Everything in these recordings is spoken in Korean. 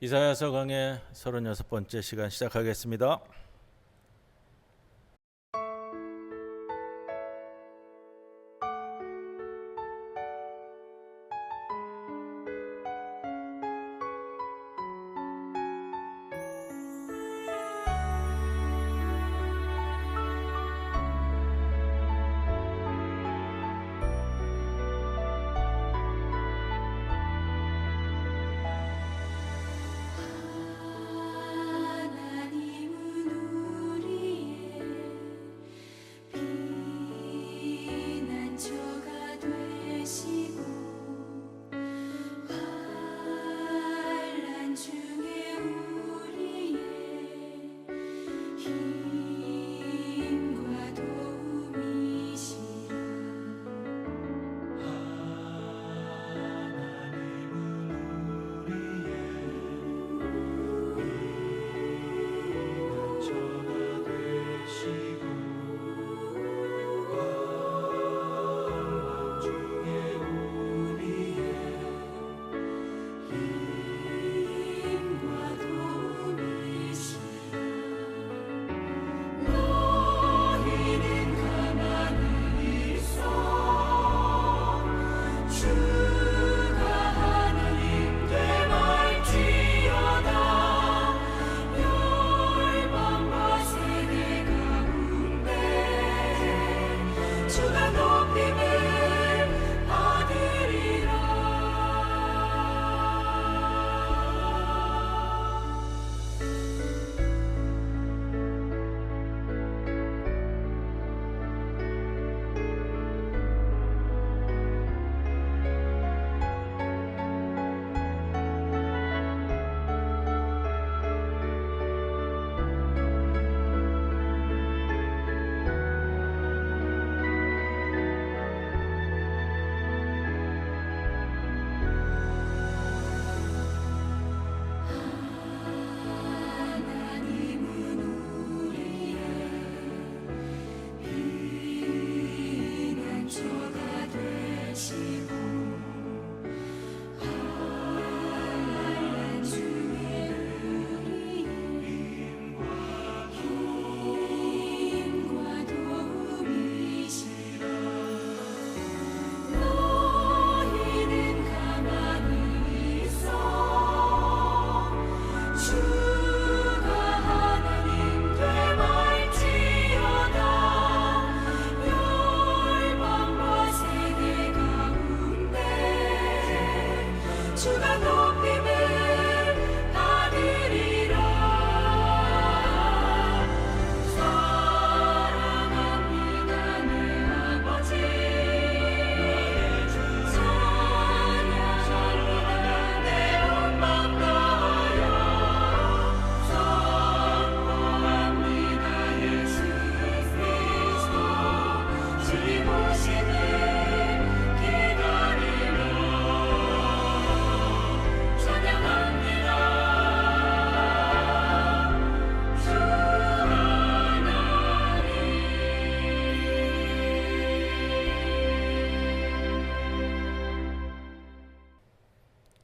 이사야서 강의 36번째 시간 시작하겠습니다.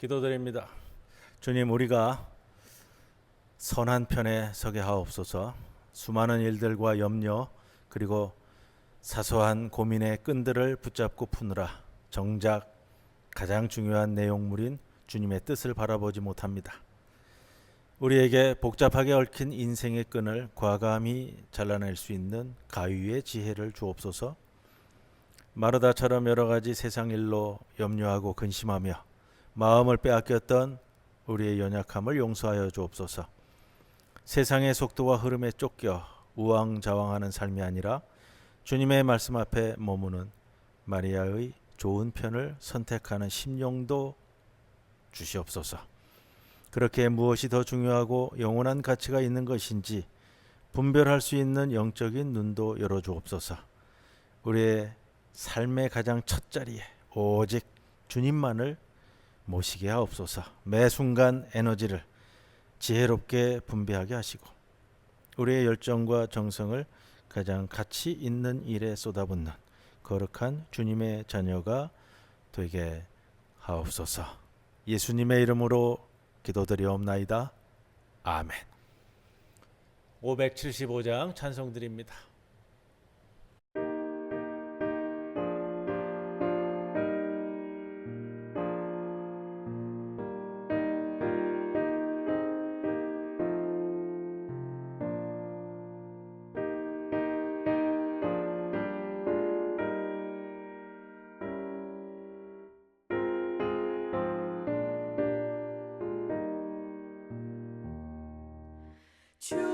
기도드립니다. 주님, 우리가 선한 편에 서게 하옵소서. 수많은 일들과 염려 그리고 사소한 고민의 끈들을 붙잡고 푸느라 정작 가장 중요한 내용물인 주님의 뜻을 바라보지 못합니다. 우리에게 복잡하게 얽힌 인생의 끈을 과감히 잘라낼 수 있는 가위의 지혜를 주옵소서. 마르다처럼 여러 가지 세상 일로 염려하고 근심하며 마음을 빼앗겼던 우리의 연약함을 용서하여 주옵소서. 세상의 속도와 흐름에 쫓겨 우왕좌왕하는 삶이 아니라 주님의 말씀 앞에 머무는 마리아의 좋은 편을 선택하는 심령도 주시옵소서. 그렇게 무엇이 더 중요하고 영원한 가치가 있는 것인지 분별할 수 있는 영적인 눈도 열어주옵소서. 우리의 삶의 가장 첫 자리에 오직 주님만을 모시게 하옵소서. 매 순간 에너지를 지혜롭게 분배하게 하시고 우리의 열정과 정성을 가장 가치 있는 일에 쏟아붓는 거룩한 주님의 자녀가 되게 하옵소서. 예수님의 이름으로 기도드리옵나이다. 아멘. 575장 찬송드립니다.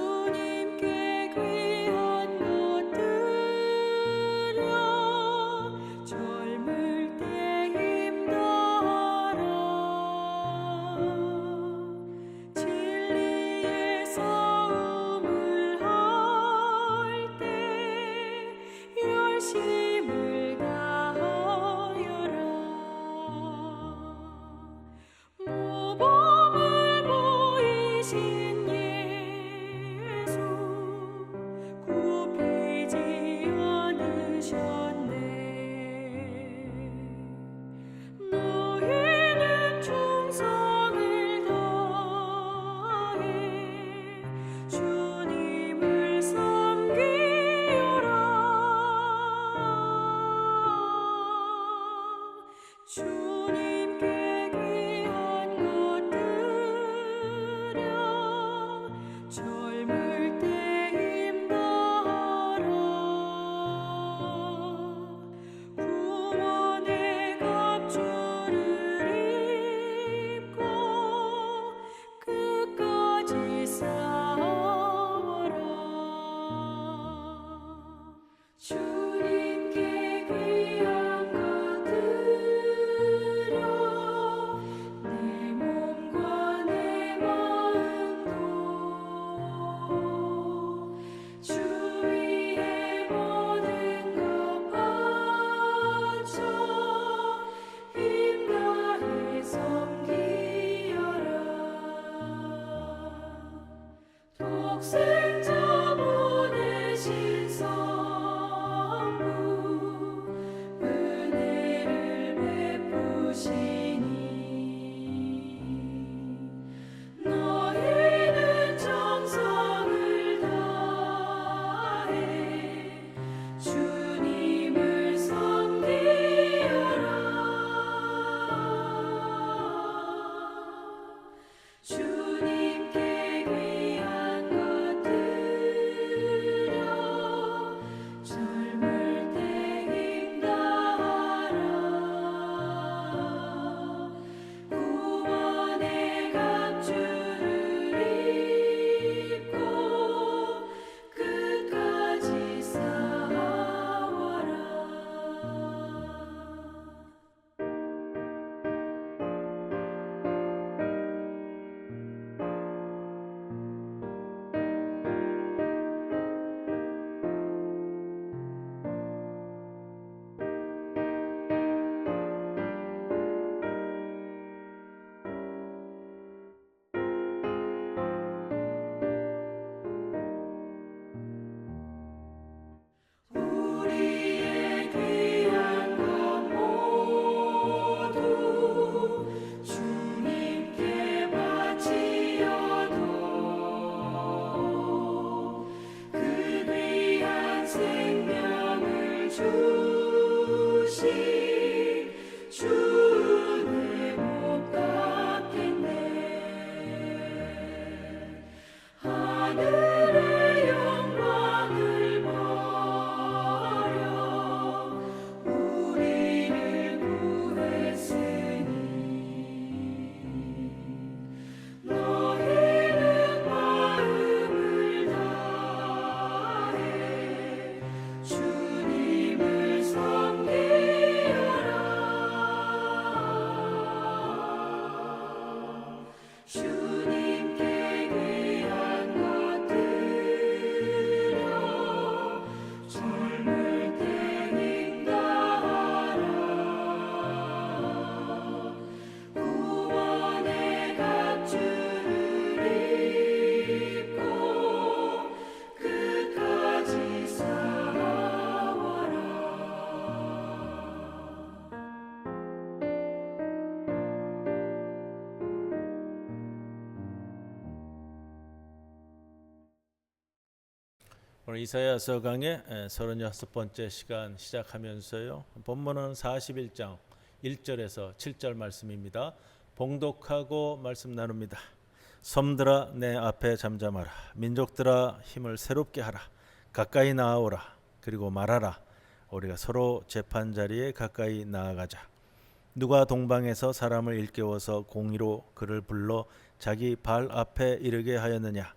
주님께 귀한 것 드려 젊을 때 힘다하라 진리의 싸움을 할 때 열심을 다하여라 모범을 보이신 굽히지 않으셨네 너희는 충성을 다해 주님을 섬기어라 주님께 귀한 것 드려 젊을 때 힘다하라 구원의 갑주를 입고 끝까지 싸워라 주님께 귀한 것 드려 내 몸과 내 마음도 주 위에 모든 것 바쳐 힘다해 섬기어라 독생자 보내신 성부 은혜를 베푸시니 너희는 정성을 다해 주님을 섬기어라 주님께 귀한 것 드려 젊을 때 힘다하라 구원의 갑주를 입고 끝까지 싸워라 우리의 귀한 것 모두 주님께 바치어도 그 귀한 생명을 주신 주 은혜 못 갚겠네 하늘의 영광을 버려 우리를 구했으니 너희는 마음을 다해 주님을 섬기어라 주님께 귀한 것 드려 젊을 때 힘다하라 구원의 갑주를 입고 끝까지 싸워라 오늘 이사야서 강의 36번째 시간 시작하면서요. 본문은 41장 1절에서 7절 말씀입니다. 봉독하고 말씀 나눕니다. 섬들아 내 앞에 잠잠하라. 민족들아 힘을 새롭게 하라. 가까이 나아오라. 그리고 말하라. 우리가 서로 재판 자리에 가까이 나아가자. 누가 동방에서 사람을 일깨워서 공의로 그를 불러 자기 발 앞에 이르게 하였느냐.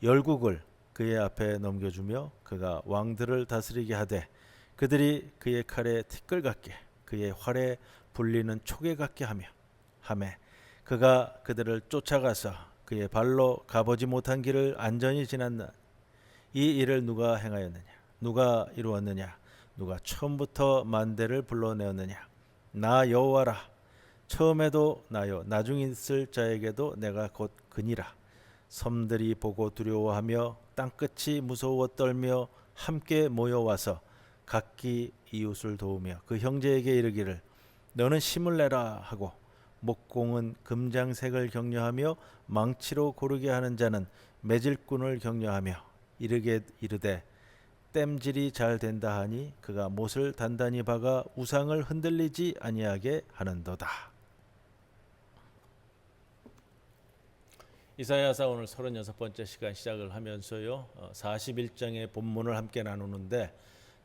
열국을 그의 앞에 넘겨주며 그가 왕들을 다스리게 하되 그들이 그의 칼에 티끌 같게 그의 활에 불리는 촉에 같게 하며 하매 그가 그들을 쫓아가서 그의 발로 가보지 못한 길을 안전히 지났나. 이 일을 누가 행하였느냐. 누가 이루었느냐. 누가 처음부터 만대를 불러내었느냐. 나 여호와라. 처음에도 나요 나중에 있을 자에게도 내가 곧 그니라. 섬들이 보고 두려워하며 땅끝이 무서워 떨며 함께 모여와서 각기 이웃을 도우며 그 형제에게 이르기를 너는 힘을 내라 하고 목공은 금장색을 격려하며 망치로 고르게 하는 자는 매질꾼을 격려하며 이르되 땜질이 잘 된다 하니 그가 못을 단단히 박아 우상을 흔들리지 아니하게 하는도다. 이사야서 오늘 36번째 시간 시작을 하면서요. 41장의 본문을 함께 나누는데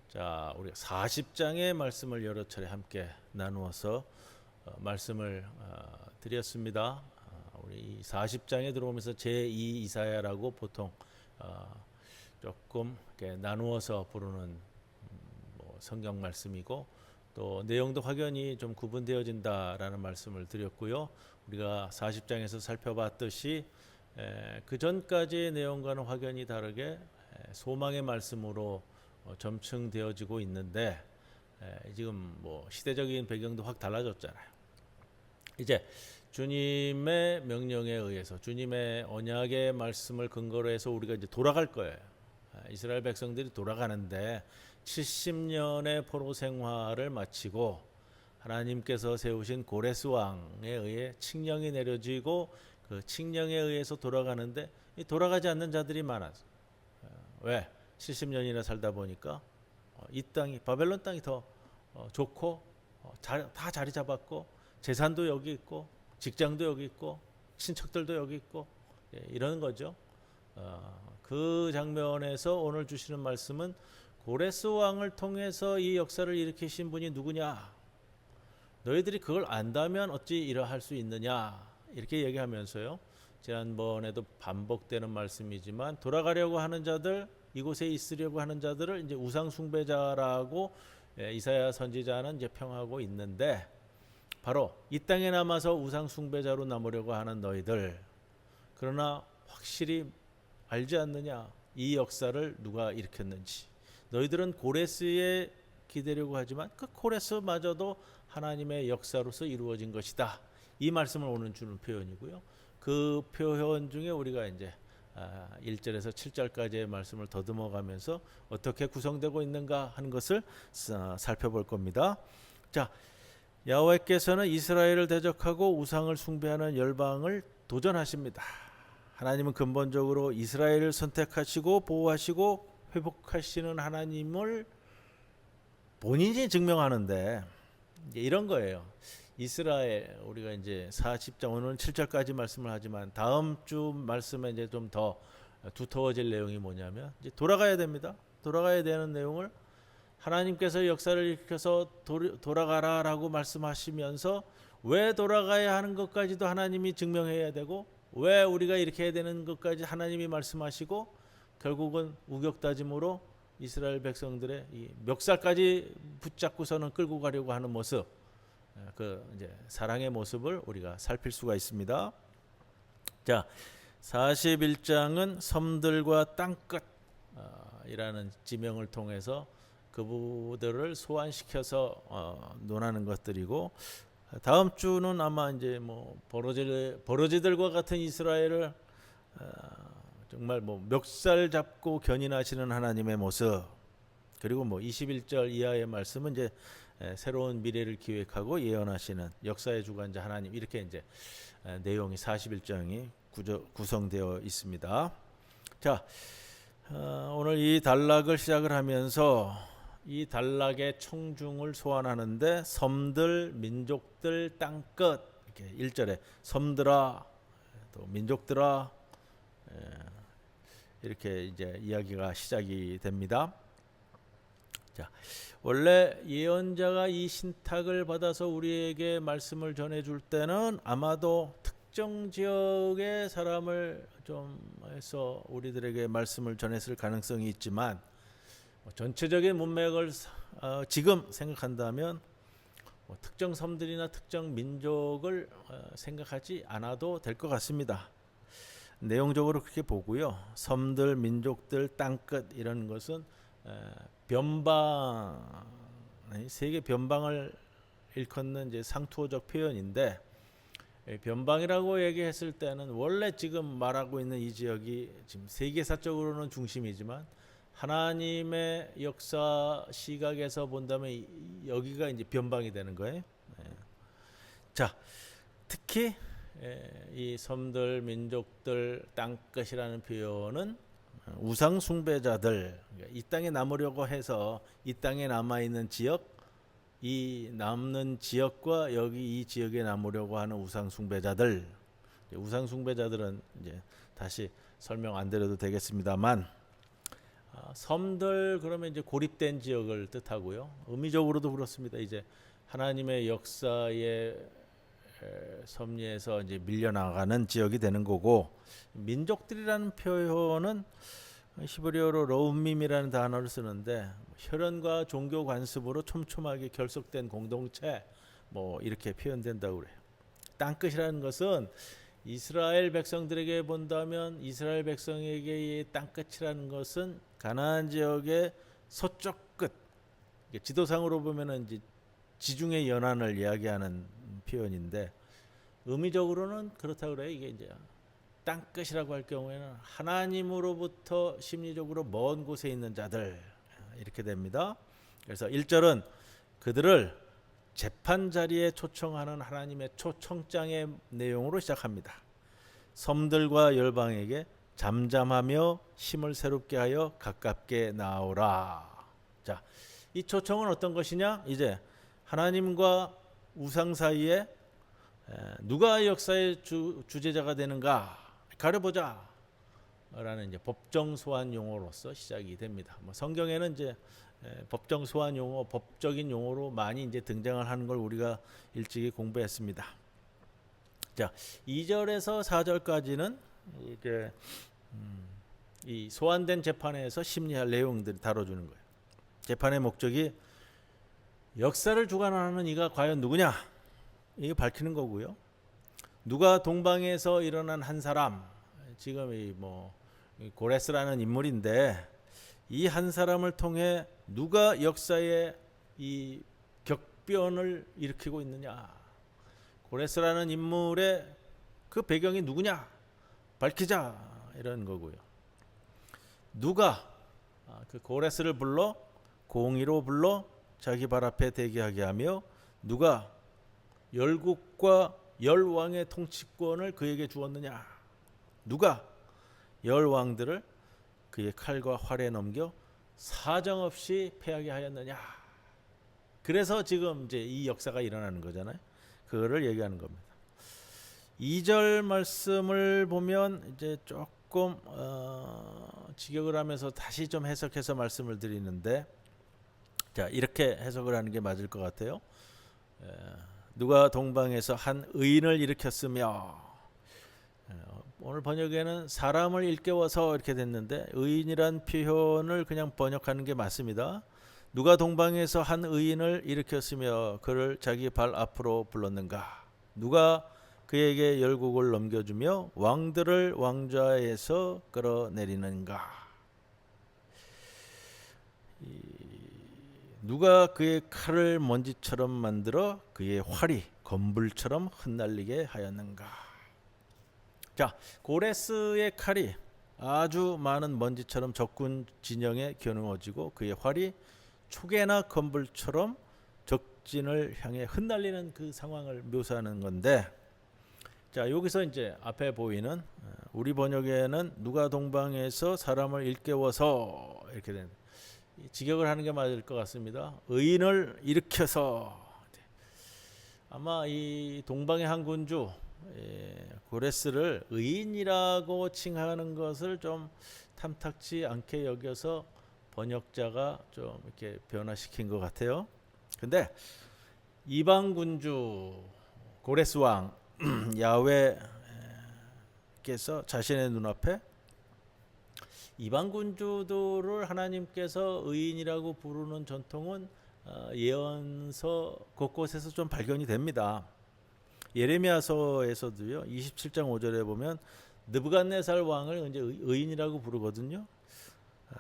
자, 우리 40장의 말씀을 여러 차례 함께 나누어서 말씀을 드렸습니다. 우리 40장에 들어오면서 제2 이사야라고 보통 조금 이렇게 나누어서 부르는 성경 말씀이고 또 내용도 확연히 좀 구분되어진다라는 말씀을 드렸고요. 우리가 40장에서 살펴봤듯이 그 전까지의 내용과는 확연히 다르게 소망의 말씀으로 점층되어지고 있는데 지금 시대적인 배경도 확 달라졌잖아요. 이제 주님의 명령에 의해서 주님의 언약의 말씀을 근거로 해서 우리가 이제 돌아갈 거예요. 이스라엘 백성들이 돌아가는데 70년의 포로 생활을 마치고 하나님께서 세우신 고레스 왕에 의해 칙령이 내려지고 그 칙령에 의해서 돌아가는데 돌아가지 않는 자들이 많아서 왜? 70년이나 살다 보니까 이 땅이 바벨론 땅이 더 좋고 다 자리 잡았고 재산도 여기 있고 직장도 여기 있고 친척들도 여기 있고 이런 거죠. 그 장면에서 오늘 주시는 말씀은 고레스 왕을 통해서 이 역사를 일으키신 분이 누구냐? 너희들이 그걸 안다면 어찌 이러할 수 있느냐? 이렇게 얘기하면서요. 지난번에도 반복되는 말씀이지만 돌아가려고 하는 자들, 이곳에 있으려고 하는 자들을 이제 우상 숭배자라고 이사야 선지자는 이제 평하고 있는데 바로 이 땅에 남아서 우상 숭배자로 남으려고 하는 너희들. 그러나 확실히 알지 않느냐? 이 역사를 누가 일으켰는지. 너희들은 고레스에 기대려고 하지만 그 고레스마저도 하나님의 역사로서 이루어진 것이다. 이 말씀을 오늘 주는 표현이고요. 그 표현 중에 우리가 이제 1절에서 7절까지의 말씀을 더듬어가면서 어떻게 구성되고 있는가 하는 것을 살펴볼 겁니다. 자, 야훼께서는 이스라엘을 대적하고 우상을 숭배하는 열방을 도전하십니다. 하나님은 근본적으로 이스라엘을 선택하시고 보호하시고 회복하시는 하나님을 본인이 증명하는데 이런 거예요. 이스라엘 우리가 이제 40장 오늘은 7절까지 말씀을 하지만 다음 주 말씀에 이제 좀 더 두터워질 내용이 뭐냐면 이제 돌아가야 됩니다. 돌아가야 되는 내용을 하나님께서 역사를 일으켜서 돌아가라라고 말씀하시면서 왜 돌아가야 하는 것까지도 하나님이 증명해야 되고 왜 우리가 이렇게 해야 되는 것까지 하나님이 말씀하시고 결국은 우격다짐으로 이스라엘 백성들의 이 멱살까지 붙잡고서는 끌고 가려고 하는 모습, 그 이제 사랑의 모습을 우리가 살필 수가 있습니다. 자, 41장은 섬들과 땅끝이라는 지명을 통해서 그분들을 소환시켜서 논하는 것들이고 다음 주는 아마 이제 버러지들과 같은 이스라엘을 정말 멱살 잡고 견인하시는 하나님의 모습 그리고 21절 이하의 말씀은 이제 새로운 미래를 기획하고 예언하시는 역사의 주관자 하나님 이렇게 이제 내용이 41장이 구성되어 있습니다. 자, 오늘 이 단락을 시작을 하면서 이 단락의 청중을 소환하는데 섬들, 민족들, 땅끝 이렇게 1절에 섬들아 또 민족들아 이렇게 이제 이야기가 시작이 됩니다. 자, 원래 예언자가 이 신탁을 받아서 우리에게 말씀을 전해줄 때는 아마도 특정 지역의 사람을 좀 해서 우리들에게 말씀을 전했을 가능성이 있지만 전체적인 문맥을 지금 생각한다면 특정 섬들이나 특정 민족을 생각하지 않아도 될 것 같습니다. 내용적으로 그렇게 보고요. 섬들, 민족들, 땅끝 이런 것은 변방, 세계 변방을 일컫는 이제 상투어적 표현인데 변방이라고 얘기했을 때는 원래 지금 말하고 있는 이 지역이 지금 세계사적으로는 중심이지만 하나님의 역사 시각에서 본다면 여기가 이제 변방이 되는 거예요. 자, 특히 이 섬들, 민족들, 땅끝이라는 표현은 우상 숭배자들, 이 땅에 남으려고 해서 이 땅에 남아 있는 지역, 이 남는 지역과 여기 이 지역에 남으려고 하는 우상 숭배자들, 우상 숭배자들은 이제 다시 설명 안 드려도 되겠습니다만, 섬들 그러면 이제 고립된 지역을 뜻하고요. 의미적으로도 그렇습니다. 이제 하나님의 역사의 섭리에서 이제 밀려나가는 지역이 되는 거고, 민족들이라는 표현은 히브리어로 로움밈이라는 단어를 쓰는데 혈연과 종교 관습으로 촘촘하게 결속된 공동체 뭐 이렇게 표현된다고 그래요. 땅끝이라는 것은 이스라엘 백성들에게 본다면 이스라엘 백성에게의 땅끝이라는 것은 가나안 지역의 서쪽 끝, 지도상으로 보면은 이제 지중해 연안을 이야기하는 표현인데 의미적으로는 그렇다고 그래요. 이게 이제 땅끝이라고 할 경우에는 하나님으로부터 심리적으로 먼 곳에 있는 자들 이렇게 됩니다. 그래서 1절은 그들을 재판 자리에 초청하는 하나님의 초청장의 내용으로 시작합니다. 섬들과 열방에게 잠잠하며 힘을 새롭게 하여 가깝게 나오라. 자, 이 초청은 어떤 것이냐? 이제 하나님과 우상 사이에 누가 역사의 주제자가 되는가 가려보자 라는 이제 법정 소환 용어로서 시작이 됩니다. 뭐 성경에는 이제 법정 소환 용어, 법적인 용어로 많이 이제 등장을 하는 걸 우리가 일찍이 공부했습니다. 자, 2절에서 4절까지는 이제 이 소환된 재판에서 심리할 내용들을 다뤄주는 거예요. 재판의 목적이 역사를 주관하는 이가 과연 누구냐? 이게 밝히는 거고요. 누가 동방에서 일어난 한 사람, 지금 이 고레스라는 인물인데 이 한 사람을 통해 누가 역사의 이 격변을 일으키고 있느냐? 고레스라는 인물의 그 배경이 누구냐? 밝히자 이런 거고요. 누가 그 고레스를 불러 공의로 불러 자기 발 앞에 대기하게 하며 누가 열국과 열왕의 통치권을 그에게 주었느냐? 누가 열왕들을 그의 칼과 활에 넘겨 사정없이 패하게 하였느냐? 그래서 지금 이제 이 역사가 일어나는 거잖아요. 그거를 얘기하는 겁니다. 2절 말씀을 보면 이제 조금 직역을 하면서 다시 좀 해석해서 말씀을 드리는데, 자, 이렇게 해석을 하는 게 맞을 것 같아요. 누가 동방에서 한 의인을 일으켰으며, 오늘 번역에는 사람을 일깨워서 이렇게 됐는데 의인이란 표현을 그냥 번역하는 게 맞습니다. 누가 동방에서 한 의인을 일으켰으며 그를 자기 발 앞으로 불렀는가? 누가 그에게 열국을 넘겨주며 왕들을 왕좌에서 끌어내리는가? 누가 그의 칼을 먼지처럼 만들어 그의 활이 건불처럼 흩날리게 하였는가? 자, 고레스의 칼이 아주 많은 먼지처럼 적군 진영에 겨누어지고 그의 활이 초계나 건불처럼 적진을 향해 흩날리는 그 상황을 묘사하는 건데, 자, 여기서 이제 앞에 보이는 우리 번역에는 누가 동방에서 사람을 일깨워서 이렇게 된 직역을 하는 게 맞을 것 같습니다. 의인을 일으켜서. 아마 이 동방의 한 군주 고레스를 의인이라고 칭하는 것을 좀 탐탁지 않게 여겨서 번역자가 좀 이렇게 변화시킨 것 같아요. 근데 이방 군주 고레스 왕 야훼께서 자신의 눈앞에 이방 군주들을 하나님께서 의인이라고 부르는 전통은 예언서 곳곳에서 좀 발견이 됩니다. 예레미야서에서도요. 27장 5절에 보면 느부갓네살 왕을 이제 의인이라고 부르거든요.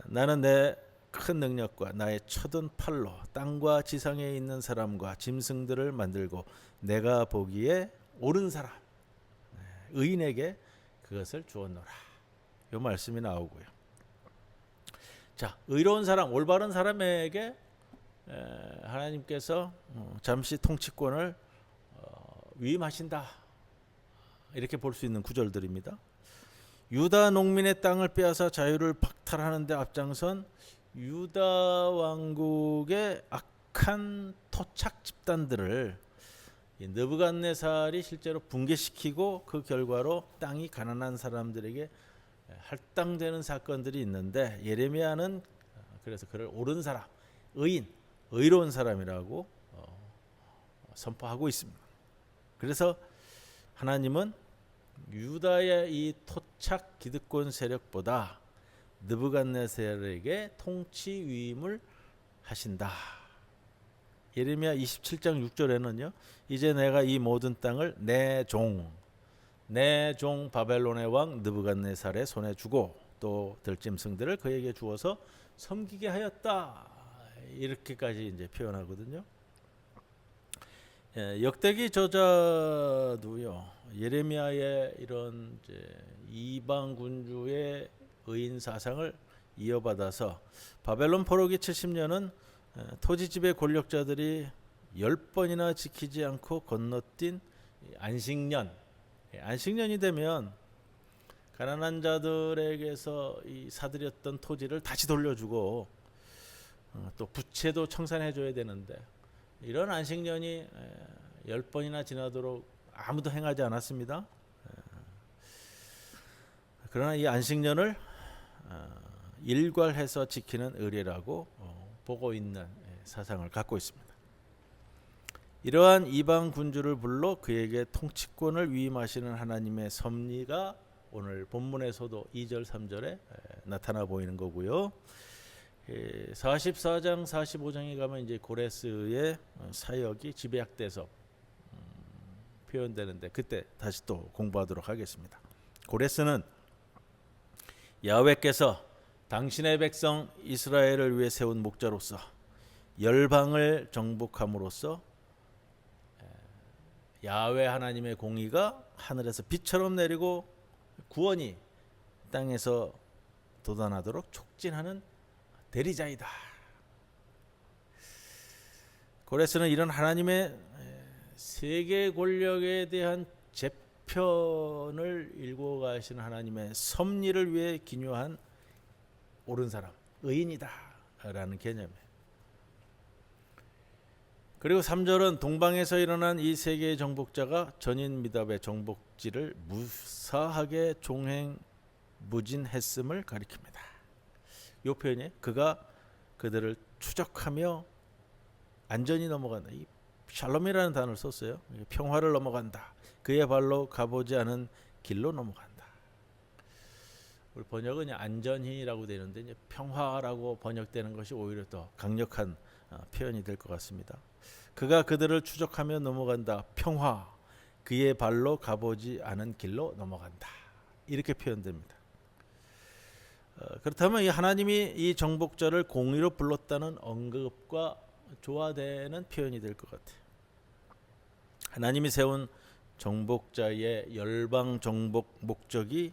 나는 내 큰 능력과 나의 쳐든 팔로 땅과 지상에 있는 사람과 짐승들을 만들고 내가 보기에 옳은 사람 의인에게 그것을 주었노라. 이 말씀이 나오고요. 자, 의로운 사람, 올바른 사람에게 하나님께서 잠시 통치권을 위임하신다. 이렇게 볼 수 있는 구절들입니다. 유다 농민의 땅을 빼앗아 자유를 박탈하는 데 앞장선 유다 왕국의 악한 토착 집단들을 느부갓네살이 실제로 붕괴시키고 그 결과로 땅이 가난한 사람들에게 할당되는 사건들이 있는데 예레미야는 그래서 그를 옳은 사람, 의인, 의로운 사람이라고 선포하고 있습니다. 그래서 하나님은 유다의 이 토착 기득권 세력보다 느부갓네살에게 통치 위임을 하신다. 예레미야 27장 6절에는요. 이제 내가 이 모든 땅을 내 종 바벨론의 왕 느부갓네살의 손에 주고 또 들짐승들을 그에게 주어서 섬기게 하였다. 이렇게까지 이제 표현하거든요. 역대기 저자도요. 예레미야의 이런 이제 이방 군주의 의인 사상을 이어받아서 바벨론 포로기 70년은 토지지배 권력자들이 10번이나 지키지 않고 건너뛴 안식년이 되면 가난한 자들에게서 이 사들였던 토지를 다시 돌려주고 또 부채도 청산해 줘야 되는데 이런 안식년이 10번이나 지나도록 아무도 행하지 않았습니다. 그러나 이 안식년을 일괄해서 지키는 의례라고 보고 있는 사상을 갖고 있습니다. 이러한 이방 군주를 불러 그에게 통치권을 위임하시는 하나님의 섭리가 오늘 본문에서도 2절 3절에 나타나 보이는 거고요. 44장 45장에 가면 이제 고레스의 사역이 지배약돼서 표현되는데 그때 다시 또 공부하도록 하겠습니다. 고레스는 야훼께서 당신의 백성 이스라엘을 위해 세운 목자로서 열방을 정복함으로써 야훼 하나님의 공의가 하늘에서 비처럼 내리고 구원이 땅에서 돋아나도록 촉진하는 대리자이다. 고레스는 이런 하나님의 세계 권력에 대한 재편을 일궈 가시는 하나님의 섭리를 위해 기묘한 옳은 사람, 의인이다 라는 개념이에요. 그리고 3절은 동방에서 일어난 이 세계의 정복자가 전인 미답의 정복지를 무사하게 종행무진했음을 가리킵니다. 이 표현이 그가 그들을 추적하며 안전히 넘어간다. 이 샬롬이라는 단어를 썼어요. 평화를 넘어간다. 그의 발로 가보지 않은 길로 넘어간다. 우리 번역은 안전히라고 되는데 이제 평화라고 번역되는 것이 오히려 더 강력한 표현이 될 것 같습니다. 그가 그들을 추적하며 넘어간다. 평화. 그의 발로 가보지 않은 길로 넘어간다. 이렇게 표현됩니다. 그렇다면 이 하나님이 이 정복자를 공의로 불렀다는 언급과 조화되는 표현이 될 것 같아요. 하나님이 세운 정복자의 열방 정복 목적이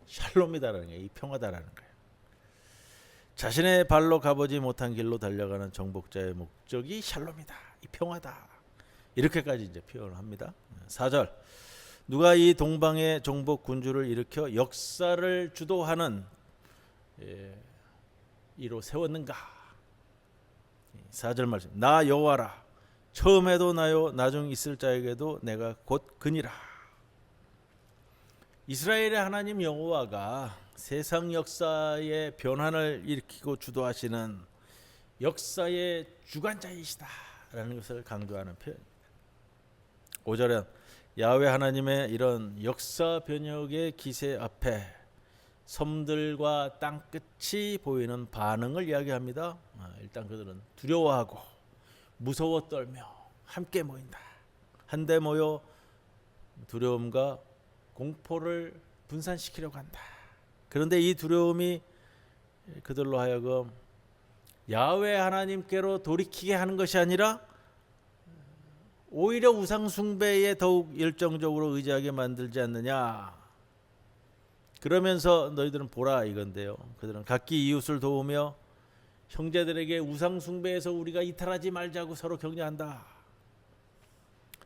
샬롬이다라는 게 이 평화다라는 거예요. 자신의 발로 가보지 못한 길로 달려가는 정복자의 목적이 샬롬이다. 이 평화다. 이렇게까지 이제 표현을 합니다. 4절. 누가 이 동방의 정복 군주를 일으켜 역사를 주도하는 이로 세웠는가? 4절 말씀. 나 여호와라. 처음에도 나요 나중 있을 자에게도 내가 곧 그니라. 이스라엘의 하나님 여호와가 세상 역사의 변환을 일으키고 주도하시는 역사의 주관자이시다라는 것을 강조하는 표현입니다. 5절은 야훼 하나님의 이런 역사 변혁의 기세 앞에 섬들과 땅끝이 보이는 반응을 이야기합니다. 일단 그들은 두려워하고 무서워 떨며 함께 모인다. 한데 모여 두려움과 공포를 분산시키려고 한다. 그런데 이 두려움이 그들로 하여금 야훼 하나님께로 돌이키게 하는 것이 아니라 오히려 우상 숭배에 더욱 열정적으로 의지하게 만들지 않느냐. 그러면서 너희들은 보라 이건데요. 그들은 각기 이웃을 도우며 형제들에게 우상 숭배에서 우리가 이탈하지 말자고 서로 격려한다.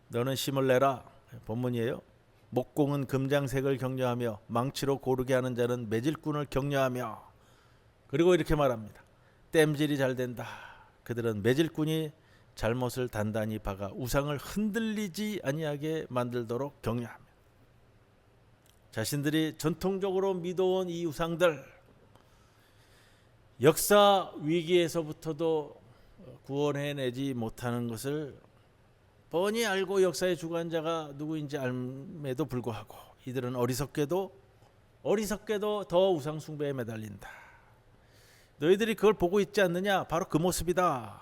너는 심을 내라. 본문이에요. 목공은 금장색을 격려하며 망치로 고르게 하는 자는 매질꾼을 격려하며, 그리고 이렇게 말합니다. 땜질이 잘 된다. 그들은 매질꾼이 잘못을 단단히 박아 우상을 흔들리지 아니하게 만들도록 격려합니다. 자신들이 전통적으로 믿어온 이 우상들, 역사 위기에서부터도 구원해내지 못하는 것을 뻔히 알고 역사의 주관자가 누구인지 알매도 불구하고 이들은 어리석게도 더 우상 숭배에 매달린다. 너희들이 그걸 보고 있지 않느냐? 바로 그 모습이다.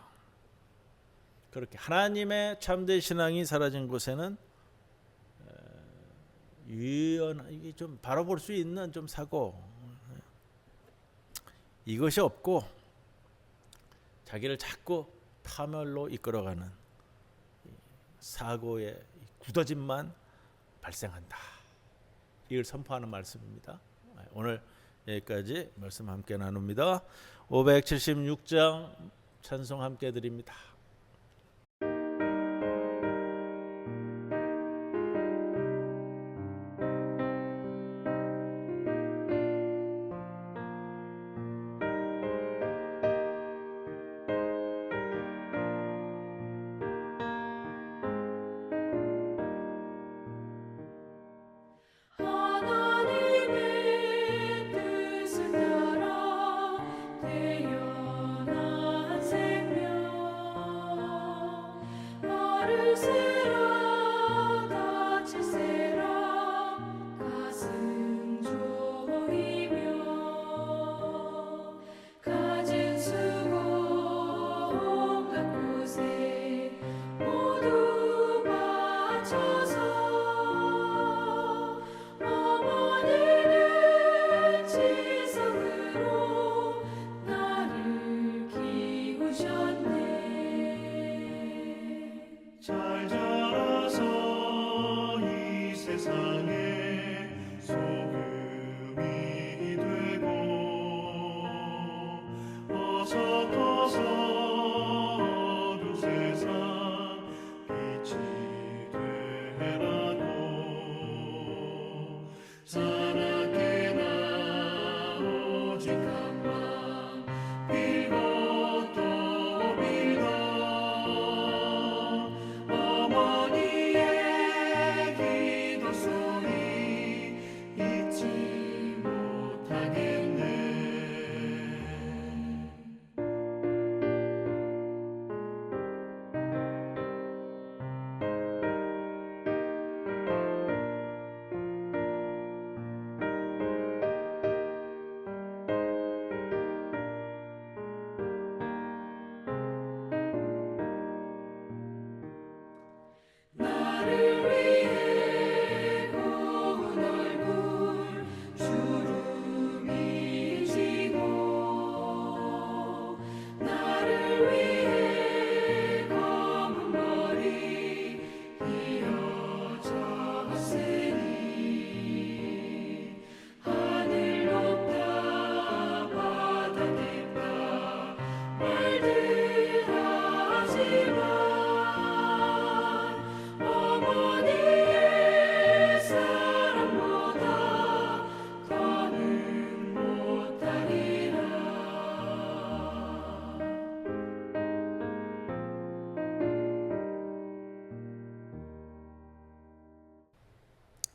그렇게 하나님의 참된 신앙이 사라진 곳에는 이게 좀 바로 볼 수 있는 좀 사고, 이것이 없고 자기를 자꾸 파멸로 이끌어가는 사고의 굳어짐만 발생한다. 이걸 선포하는 말씀입니다. 오늘 여기까지 말씀 함께 나눕니다. 576장 찬송 함께 드립니다. 하나님의 뜻을 따라 태어난 생명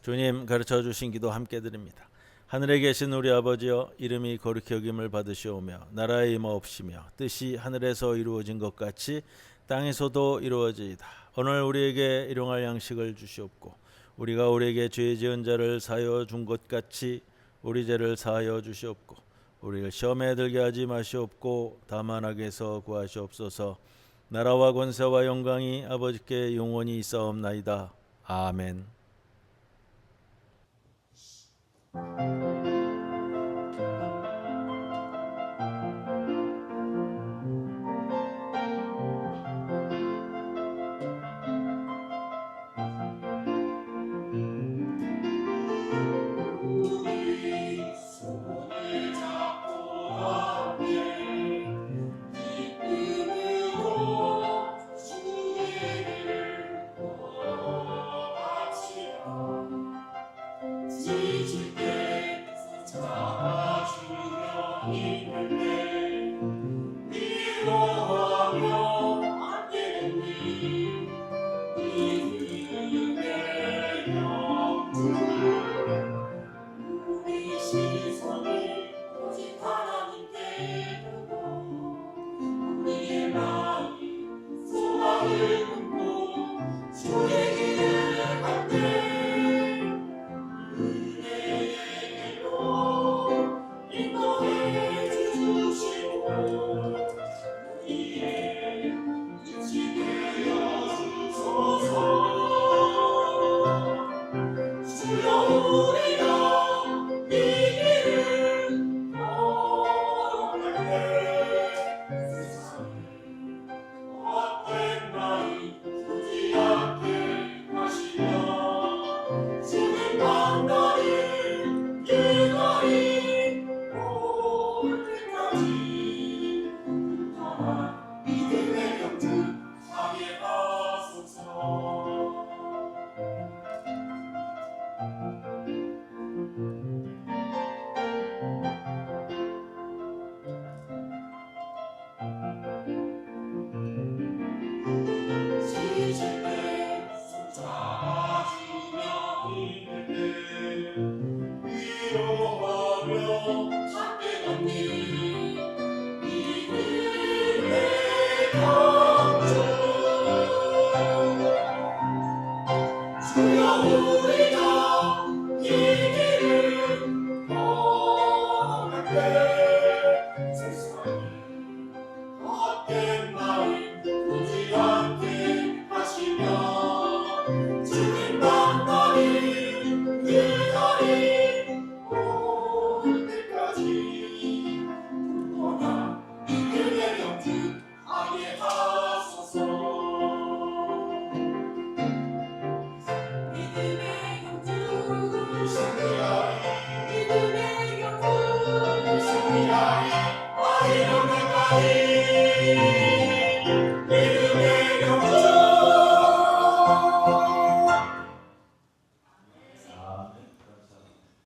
주님 가르쳐 주신 기도 함께 드립니다. 하늘에 계신 우리 아버지여, 이름이 거룩히 여김을 받으시오며 나라의 임하옵시며 뜻이 하늘에서 이루어진 것 같이 땅에서도 이루어지이다. 오늘 우리에게 일용할 양식을 주시옵고 우리가 우리에게 죄 지은 자를 사하여 준 것 같이 우리 죄를 사하여 주시옵고 우리를 시험에 들게 하지 마시옵고 다만 악에서 구하시옵소서. 나라와 권세와 영광이 아버지께 영원히 있사옵나이다. 아멘. 우리 시선을 오직 하나님께 두고 우리의 마음 소망을 품고 주의 길을 갈 때 은혜의 길로 인도해 주시고 우리의 빛이 되어 주소서. 주여 우리가 이 길을 걸어갈 때 세상에 헛된 마음 두지 않게 하시며 주님 만나는 길거리 올 때까지 평안한 믿음의 경주 하게 하소서. 지칠 때 손잡아주며 힘들 때 위로하며 함께 걷는 믿음의 경주. 주여 우리가 이 길을 걸어갈 때 세상에 헛된 마음 두지 않게 하시며 주님 만나는 길거리 올 때까지 평안한 믿음의 경주 하게 하소서. 믿음의 경주 승리하리 믿음의 경주 승리하리 아이런 날까지